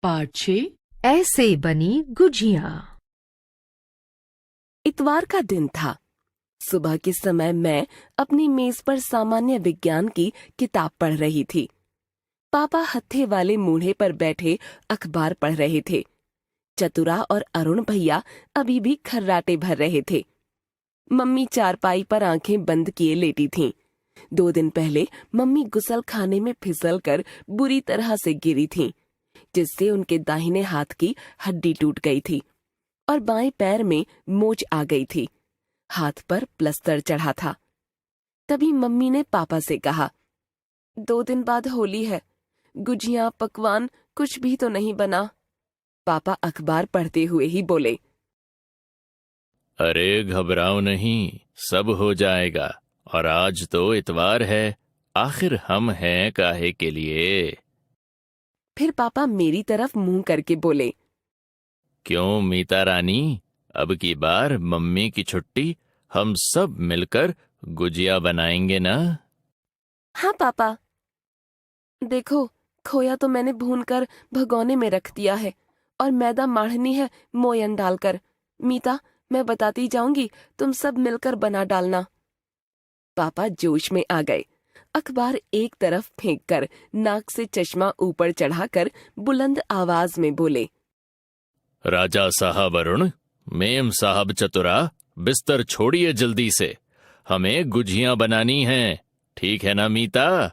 पाठ 6 ऐसे बनी गुजिया। इतवार का दिन था। सुबह के समय मैं अपनी मेज पर सामान्य विज्ञान की किताब पढ़ रही थी। पापा हत्थे वाले मूढ़े पर बैठे अखबार पढ़ रहे थे। चतुरा और अरुण भैया अभी भी खर्राटे भर रहे थे। मम्मी चारपाई पर आंखें बंद किए लेटी थीं। 2 दिन पहले मम्मी गुसल खाने में फिसलकर बुरी तरह से गिरी थीं, जिससे उनके दाहिने हाथ की हड्डी टूट गई थी और बाएं पैर में मोच आ गई थी। हाथ पर प्लस्तर चढ़ा था। तभी मम्मी ने पापा से कहा, 2 दिन बाद होली है, गुजिया पकवान कुछ भी तो नहीं बना। पापा अखबार पढ़ते हुए ही बोले, अरे घबराओ नहीं, सब हो जाएगा। और आज तो इतवार है, आखिर हम हैं काहे के लिए। फिर पापा मेरी तरफ मुंह करके बोले, क्यों मीता रानी, अब की बार मम्मी की छुट्टी हम सब मिलकर गुजिया बनाएंगे ना। हाँ पापा। देखो, खोया तो मैंने भूनकर भगोने में रख दिया है और मैदा माढ़नी है मोयन डालकर। मीता, मैं बताती जाऊंगी, तुम सब मिलकर बना डालना। पापा जोश में आ गए। अखबार एक तरफ फेंककर नाक से चश्मा ऊपर चढ़ाकर बुलंद आवाज में बोले, राजा साहब अरुण, मेम साहब चतुरा, बिस्तर छोड़िए जल्दी से, हमें गुजियां बनानी हैं। ठीक है ना मीता?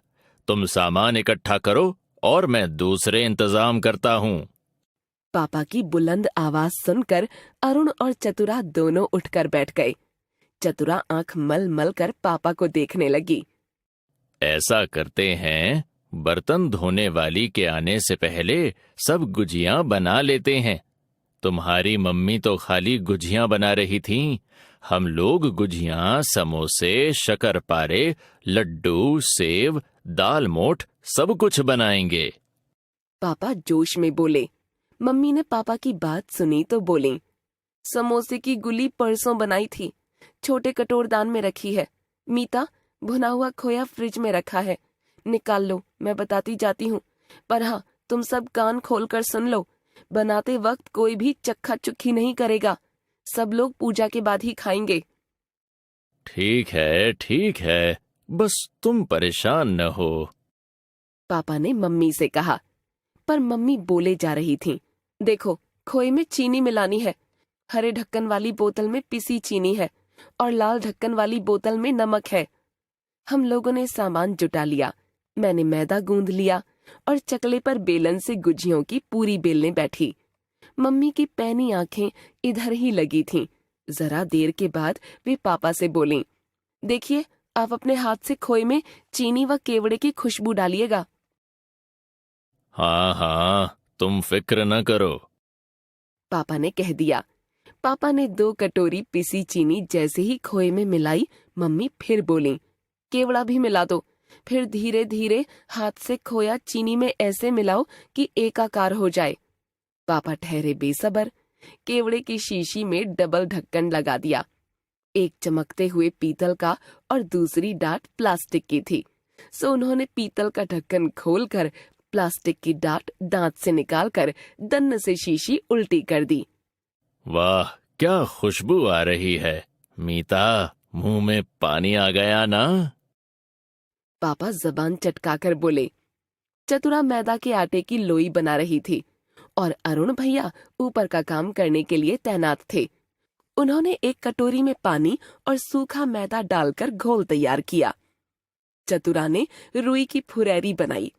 तुम सामान इकट्ठा करो और मैं दूसरे इंतजाम करता हूँ। पापा की बुलंद आवाज सुनकर अरुण और चतुरा दोनों उठकर बैठ गए। चतुरा आंख मल मल कर पापा को देखने लगी। ऐसा करते हैं, बर्तन धोने वाली के आने से पहले सब गुजियां बना लेते हैं। तुम्हारी मम्मी तो खाली गुजियां बना रही थीं, हम लोग गुजियां, समोसे, शक्करपारे, लड्डू, सेव, दाल मोठ सब कुछ बनाएंगे। पापा जोश में बोले। मम्मी ने पापा की बात सुनी तो बोली, समोसे की गुली परसों बनाई थी, छोटे कटोरदान में रखी है। मीता, भुना हुआ खोया फ्रिज में रखा है, निकाल लो, मैं बताती जाती हूँ। पर हाँ, तुम सब कान खोलकर सुन लो, बनाते वक्त कोई भी चक्खा चुक्खी नहीं करेगा। सब लोग पूजा के बाद ही खाएंगे। ठीक है, बस तुम परेशान न हो। पापा ने मम्मी से कहा। पर मम्मी बोले जा रही थीं, देखो, खोए में चीनी मिलानी है, हरे ढक्कन वाली बोतल में पिसी चीनी है और लाल ढक्कन वाली बोतल में नमक है। हम लोगों ने सामान जुटा लिया। मैंने मैदा गूंद लिया और चकले पर बेलन से गुजियों की पूरी बेलने बैठी। मम्मी की पैनी आंखें इधर ही लगी थीं। जरा देर के बाद वे पापा से बोलीं, देखिए, आप अपने हाथ से खोए में चीनी व केवड़े की खुशबू डालिएगा। हाँ, तुम फिक्र न करो, पापा ने कह दिया। पापा ने 2 कटोरी पिसी चीनी जैसे ही खोए में मिलाई, मम्मी फिर बोली, केवड़ा भी मिला दो। फिर धीरे धीरे हाथ से खोया चीनी में ऐसे मिलाओ कि एकाकार हो जाए। पापा ठहरे बेसब्र। केवड़े की शीशी में डबल ढक्कन लगा दिया। एक चमकते हुए पीतल का और दूसरी डाट प्लास्टिक की थी, सो उन्होंने पीतल का ढक्कन खोलकर प्लास्टिक की डाट दांत से निकालकर दन्न से शीशी उल्टी कर दी। वाह, क्या खुशबू आ रही है। मीता, मुंह में पानी आ गया ना? पापा जबान चटकाकर बोले। चतुरा मैदा के आटे की लोई बना रही थी और अरुण भैया ऊपर का काम करने के लिए तैनात थे। उन्होंने एक कटोरी में पानी और सूखा मैदा डालकर घोल तैयार किया। चतुरा ने रुई की फुरैरी बनाई।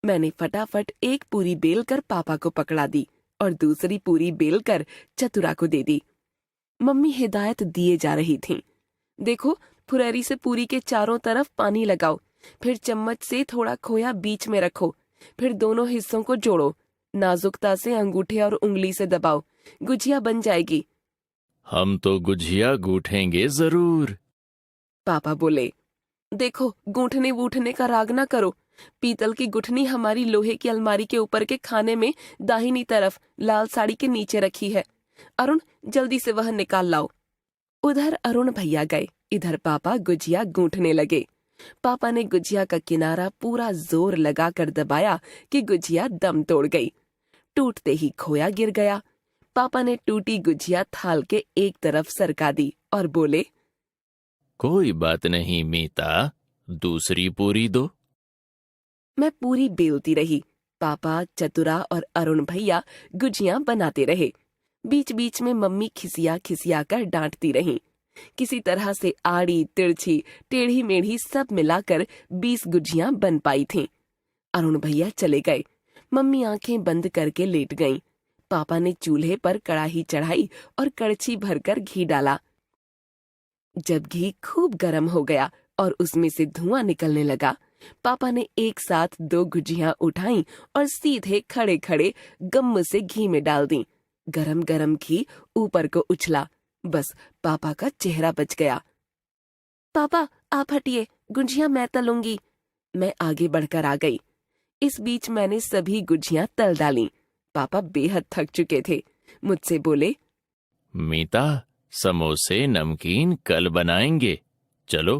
मैंने फटाफट एक पूरी बेलकर पापा को पकड़ा दी और दूसरी पूरी बेलकर चतुरा को दे दी। मम्मी हिदायत दिए जा रही थीं। देखो, फुरैरी से पूरी के चारों तरफ पानी लगाओ, फिर चम्मच से थोड़ा खोया बीच में रखो, फिर दोनों हिस्सों को जोड़ो, नाजुकता से अंगूठे और उंगली से दबाओ, गुजिया बन जाएगी। हम तो गुजिया गूंथेंगे जरूर, पापा बोले। देखो, गूंथने वूथने का राग ना करो। पीतल की गुठनी हमारी लोहे की अलमारी के ऊपर के खाने में दाहिनी तरफ लाल साड़ी के नीचे रखी है। अरुण, जल्दी से वह निकाल लाओ। उधर अरुण भैया गए, इधर पापा गुजिया गूंथने लगे। पापा ने गुजिया का किनारा पूरा जोर लगाकर दबाया कि गुजिया दम तोड़ गई। टूटते ही खोया गिर गया। पापा ने टूटी गुजिया थाल के एक तरफ सरका दी और बोले, कोई बात नहीं मीता, दूसरी पूरी दो। मैं पूरी बेलती रही। पापा, चतुरा और अरुण भैया गुजियां बनाते रहे। बीच बीच में मम्मी खिसिया खिसिया कर डांटती रहीं। किसी तरह से आड़ी तिरछी टेढ़ी मेढ़ी सब मिलाकर 20 गुजियां बन पाई थीं। अरुण भैया चले गए। मम्मी आंखें बंद करके लेट गईं। पापा ने चूल्हे पर कड़ाही चढ़ाई और कड़छी भरकर घी डाला। जब घी खूब गर्म हो गया और उसमें से धुआं निकलने लगा, पापा ने एक साथ 2 गुजियां उठाई और सीधे खड़े खड़े गम से घी में डाल दी। गरम गरम घी ऊपर को उछला। बस पापा का चेहरा बच गया। पापा आप हटिए, गुजियां मैं तलूंगी। मैं आगे बढ़कर आ गई। इस बीच मैंने सभी गुजियां तल डाली। पापा बेहद थक चुके थे। मुझसे बोले, मीता, समोसे नमकीन कल बनाएंगे, चलो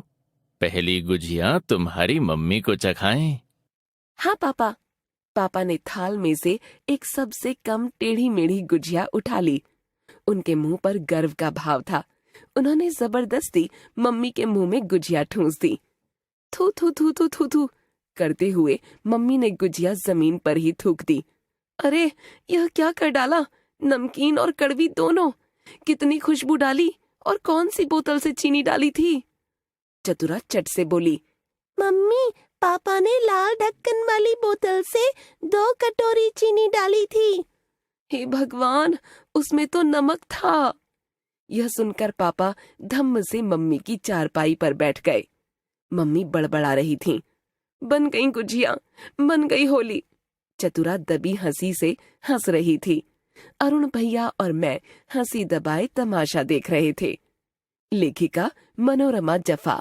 पहली गुजिया तुम्हारी मम्मी को चखाएं। हाँ पापा। पापा ने थाल में से एक सबसे कम टेढ़ी मेढ़ी गुजिया उठा ली। उनके मुंह पर गर्व का भाव था। उन्होंने जबरदस्ती मम्मी के मुंह में गुजिया ठूंस दी। थू थू थू थू थू थू करते हुए मम्मी ने गुजिया जमीन पर ही थूक दी। अरे यह क्या कर डाला? नमकीन और कड़वी दोनों। कितनी खुशबू डाली, और कौन सी बोतल से चीनी डाली थी? चतुरा चट से बोली, मम्मी पापा ने लाल ढक्कन वाली बोतल से 2 कटोरी चीनी डाली थी। हे भगवान, उसमें तो नमक था। यह सुनकर पापा धम्म से मम्मी की चारपाई पर बैठ गए। मम्मी बड़बड़ा रही थीं। बन गई गुजिया, बन गई होली। चतुरा दबी हंसी से हंस रही थी। अरुण भैया और मैं हंसी दबाए तमाशा देख रहे थे। लेखिका मनोरमा जफा।